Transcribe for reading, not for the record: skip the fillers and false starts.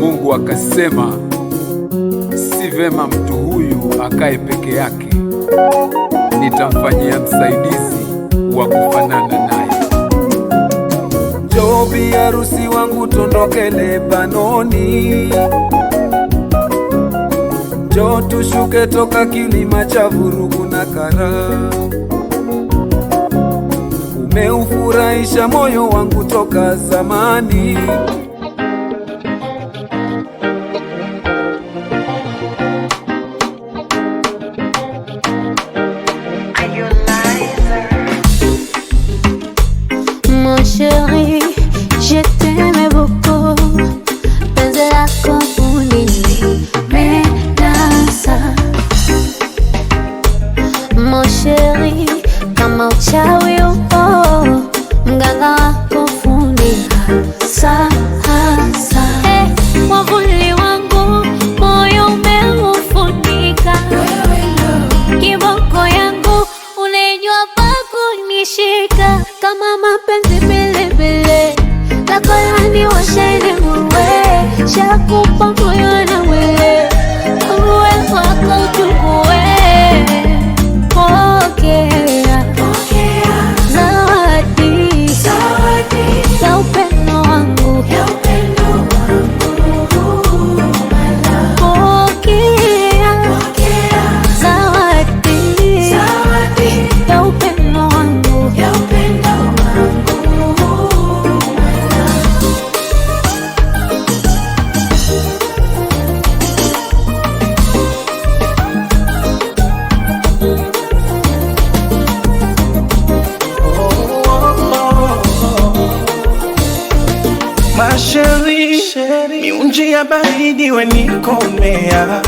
Mungu akasema, si vema mtu huyu akae peke yake, nitamfanyia msaidizi wa kufanana naye. Njoo bi harusi wangu tondoke Lebanoni, njoo tushuke toka kilima cha vurugu na karaha. Umeufurahisha moyo wangu toka zamani. Mon chéri, je t'aimais beaucoup. Penzi lako ulinipendeza. Mon chéri, kama uchawi upo, mganga wako fundi hasa. Mwavuli wangu moyo umeufunika, kiboko yangu unajua pa kunishika. Kama mapenzi bilibili lako laniwasheni muwe, shakupa moyo na mwili uwe wako uchukue. Pokea zawadi ya upendo wangu, pokea zawadi ya upendo wangu. Ma chérie, miunji ya baridi wenikomea.